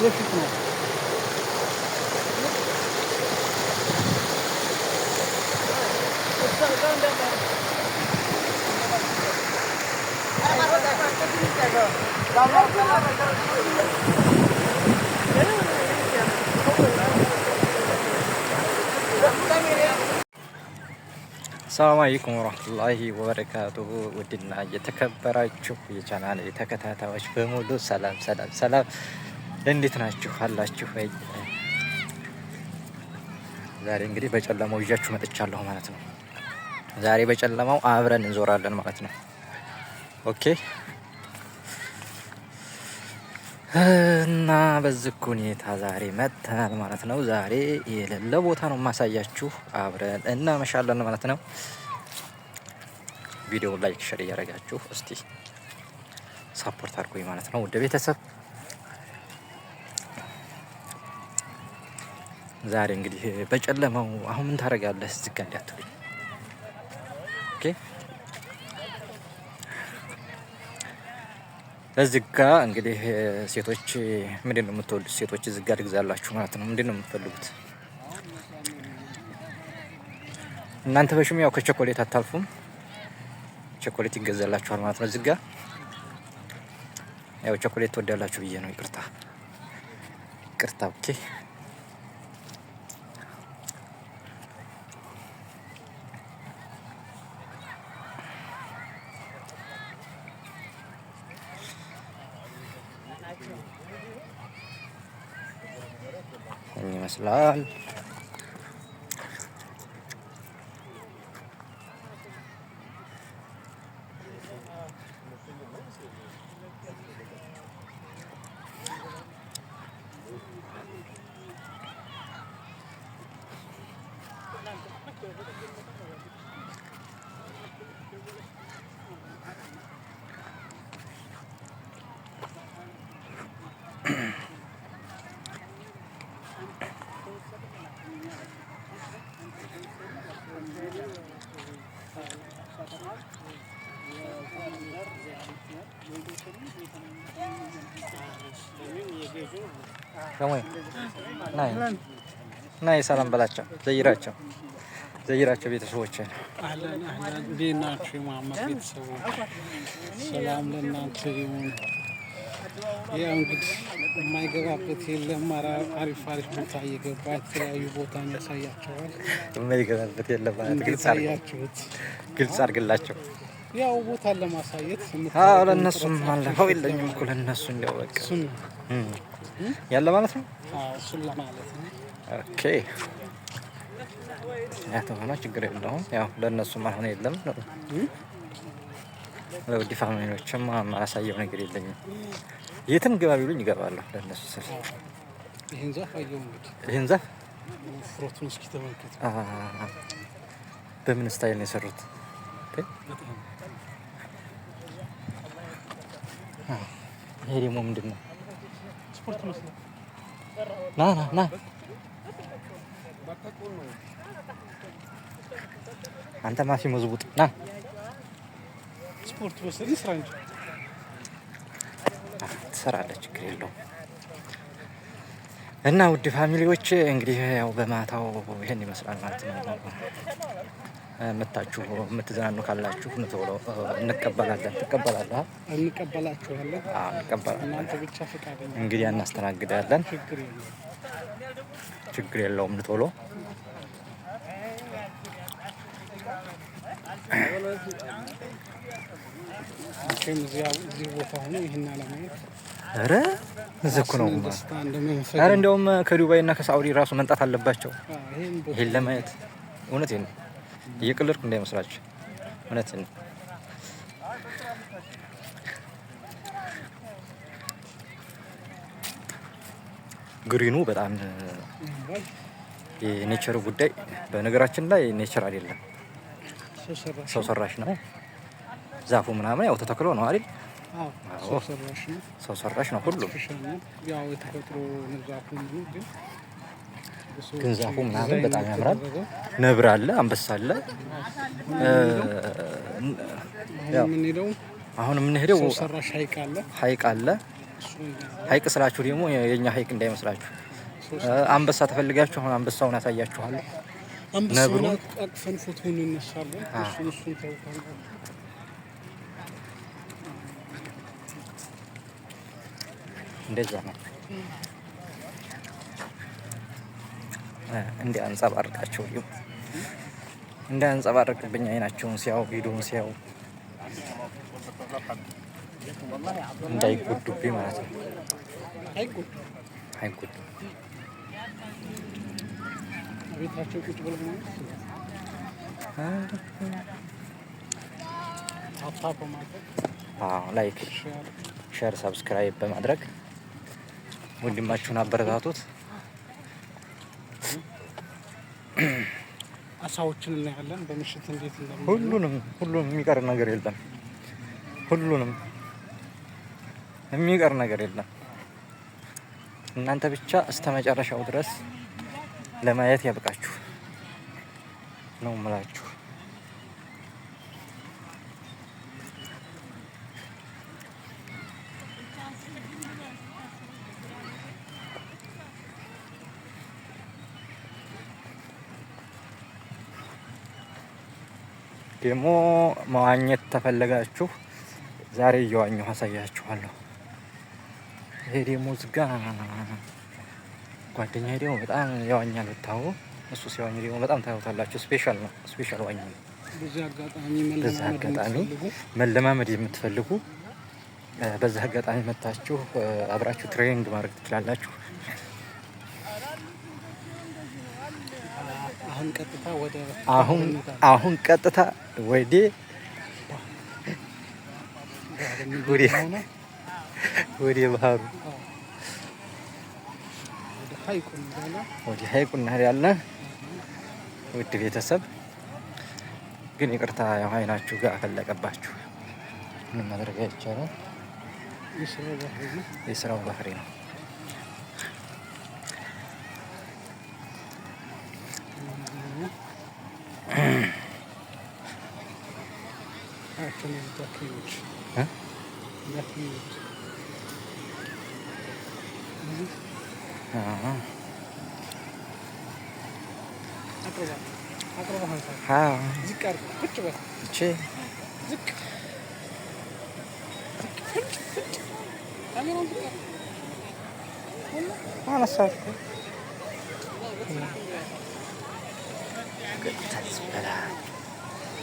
የፊት ነው። ሰላም አለይኩም ወራህመቱላሂ ወበረካቱሁ። ውድና የተከበራችሁ የቻናሌ ተከታታዮች በሙሉ ሰላም ሰላም ሰላም፣ እንዴት ናችሁ? አላችሁ ወይ? ዛሬ እንግዲህ በጨለማው ይዣችሁ መጥቻለሁ ማለት ነው። ዛሬ በጨለማው አብረን እንዞራለን ማለት ነው። ኦኬ እና በዚህ ሁኔታ ዛሬ መጥተናል ማለት ነው። ዛሬ የሌለ ቦታ ነው የማሳያችሁ፣ አብረን እናመሻለን ማለት ነው። ቪዲዮ ላይክ ሼር እያደረጋችሁ እስቲ ሳፖርት አድርጉኝ ማለት ነው። ወደ ቤተሰብ ዛሬ እንግዲህ በጨለማው አሁን ምን ታደርጋለህ እዚህ ጋር እንዳትሉኝ። ኦኬ እዚህ ጋር እንግዲህ ሴቶች ምንድን ነው የምትወዱት? ሴቶች እዚህ ጋር ትገዛላችሁ ማለት ነው። ምንድን ነው የምትፈልጉት እናንተ? በሽም ያው ከቸኮሌት አታልፉም። ቸኮሌት ይገዛላችኋል ማለት ነው። እዚህ ጋር ያው ቸኮሌት ትወዳላችሁ ብዬ ነው። ይቅርታ ይቅርታ። ኦኬ ይመስላል። ናይ ሰላም በላቸው፣ ዘይራቸው ቤተሰቦችን አህለን አህለን፣ እንዴት ናችሁ የመሀመድ ቤተሰቦች? ሰላም ለእናንተ ይሁን። ያው እንግዲህ የማይገባበት የለም። አሪፍ አሪፍ ቦታ እየገባ የተለያዩ ቦታ ያሳያቸዋል። የማይገባበት የለም ማለት ግልጽ አድርግላቸው። ያው ቦታ ለማሳየት ለእነሱም አለፈው የለኝም እኮ ለእነሱ እንዲያው በቃ ያለ ማለት ነው። እሱን ለማለት ነው። ኦኬ ያተሆነ ችግር የለውም። ያው ለእነሱም አሁን የለም። ለውድ ፋሚሊዎችም ማሳየው ነገር የለኝም። የትም ግባ ቢሉኝ ይገባለሁ ለእነሱ ስል። ይህን ዛፍ አየሁ እንግዲህ ይህን ዛፍ ፍሮቱን እስኪ ተመልከቱ። በምን ስታይል ነው የሰሩት? ይሄ ደግሞ ምንድን ነው? ስፖርት መስሎ ና አንተ ማፊ መዝቡጥ ና ስፖርት መስሎ ስራ እንጂ ትሰራለች፣ ችግር የለውም። እና ውድ ፋሚሊዎች እንግዲህ ያው በማታው ይሄን ይመስላል ማለት ነው። መታችሁ የምትዝናኑ ካላችሁ ቶሎ እንቀበላለን። ትቀበላለህ? እንቀበላችኋለን። እንቀበላለን። እናንተ ብቻ ፈቃደኛ እንግዲህ እናስተናግዳለን። ችግር የለውም። ቶሎ እዚህ ቦታ ሆኖ ይህን አለማየት ኧረ እዚህ እኮ ነው። ኧረ እንደውም ከዱባይ እና ከሳዑዲ ራሱ መምጣት አለባቸው ይሄን ለማየት። እውነቴን ነው፣ እየቀለድኩ እንዳይመስላችሁ። እውነቴን ነው። ግሪኑ በጣም የኔቸር ጉዳይ በነገራችን ላይ ኔቸር አይደለም፣ ሰው ሰራሽ ነው። ዛፉ ምናምን ያው ተተክሎ ነው አይደል? ሰው ሰራሽ ነው ሁሉም። ግን ዛፉ ምናምን በጣም ያምራል። ነብር አለ፣ አንበሳ አለ። አሁን የምንሄደው ሐይቅ አለ። ሀይቅ ስላችሁ ደግሞ የኛ ሀይቅ እንዳይመስላችሁ። አንበሳ ተፈልጋችሁ አሁን አንበሳውን ያሳያችኋለሁ። አንበሳውን አቅፈን ፎቶ እንነሳለን። እሱን ታውቃላችሁ። እንደዛ ነው። እንደ አንጸባርቃቸው ይሁ እንደ አንጸባርቅብኝ አይናቸውን ሲያው ቪዲዮውን ሲያው እንዳይጎዱብኝ ማለት ነው። አይጎዱ ቤታቸው ቁጭ ብለው ነው ላይክ ሼር ሰብስክራይብ በማድረግ ወንድማችሁን አበረታቱት። አሳዎችን እናያለን በምሽት እንዴት ሁሉንም የሚቀር ነገር የለም። ሁሉንም የሚቀር ነገር የለም። እናንተ ብቻ እስከ መጨረሻው ድረስ ለማየት ያብቃችሁ ነው የምላችሁ። ደግሞ መዋኘት ተፈለጋችሁ ዛሬ እየዋኘሁ አሳያችኋለሁ። ይሄ ደግሞ ዝጋ ጓደኛዬ ደግሞ በጣም ያዋኛል ብታው። እሱ ሲዋኝ ደግሞ በጣም ታዩታላችሁ። ስፔሻል ነው፣ ስፔሻል ዋኝ ነው። በዚህ አጋጣሚ መለማመድ የምትፈልጉ በዚህ አጋጣሚ መታችሁ አብራችሁ ትሬኒንግ ማድረግ ትችላላችሁ። አሁን ቀጥታ ወደ ባህሩ ወደ ሀይቁ እንሄዳለን። ውድ ቤተሰብ ግን ይቅርታ ያው አይናችሁ ጋር ፈለቀባችሁ። ምን ማድረግ አይቻልም። የስራው ባህሪ ነው።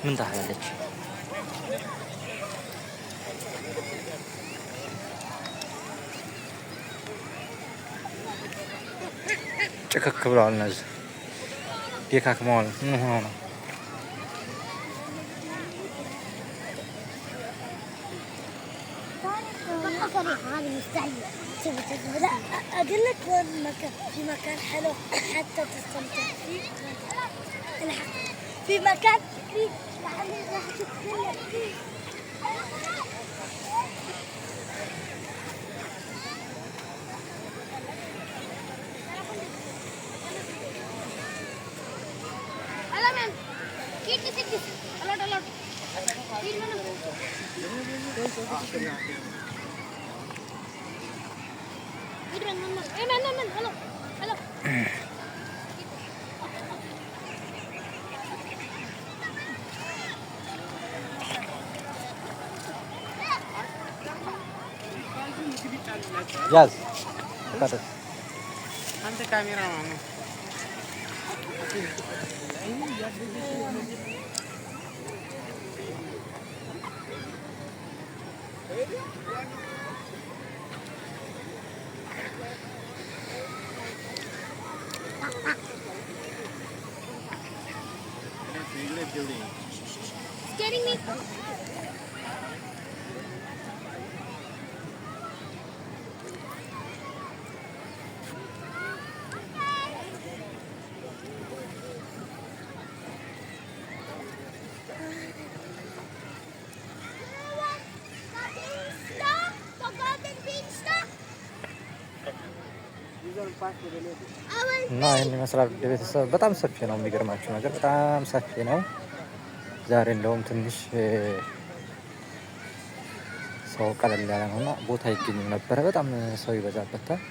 ምን ታህላለች? ጭክክ ብለዋል። እነዚህ ደካክመዋል። ምን ሆነው ነው? أقول لك وين مكان في مكان حلو حتى تستمتع فيه. في مكان فيه راح تتكلم فيه. ألمن كيف تسكت؟ ألوت ألوت. كيف منو؟ هلو هلو ያዝ አንተ ካሜራ ነው። Scaring me. እና ይህን ይመስላል ቤተሰብ። በጣም ሰፊ ነው። የሚገርማችሁ ነገር በጣም ሰፊ ነው። ዛሬ እንደውም ትንሽ ቦታው ቀለል ያለ ነውና ቦታ ይገኝም ነበረ። በጣም ሰው ይበዛበታል።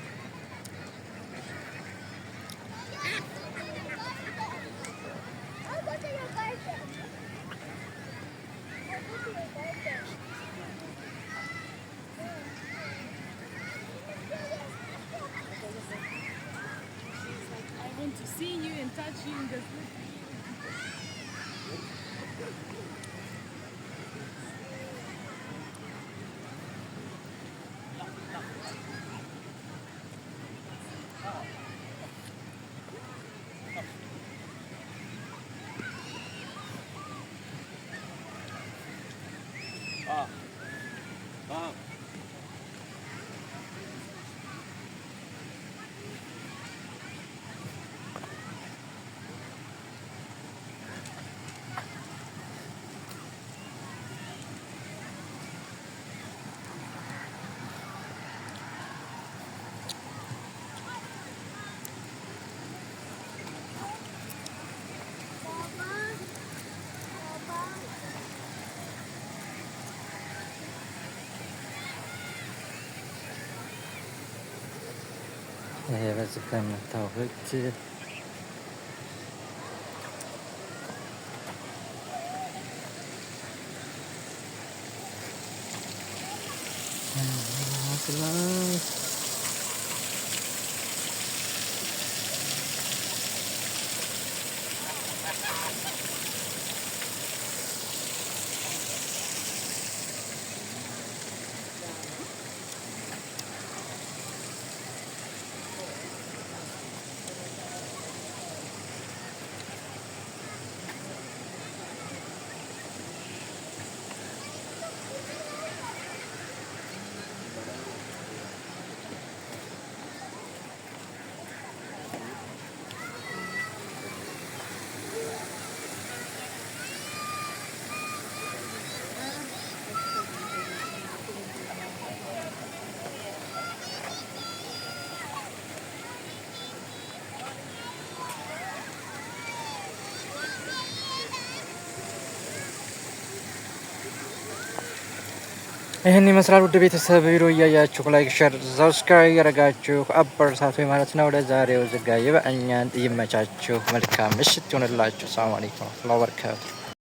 To see you and touch you in the በዚህ ከምታዩት ይህን ይመስላል። ውድ ቤተሰብ ቪዲዮ እያያችሁ ላይክ፣ ሼር፣ ሰብስክራይብ ያደረጋችሁ አበረታቱ ማለት ነው። ለዛሬው ዝጋ ይበቃኛል። ይመቻችሁ። መልካም ምሽት ይሆንላችሁ። ሰላም አለይኩም ወበረካቱ።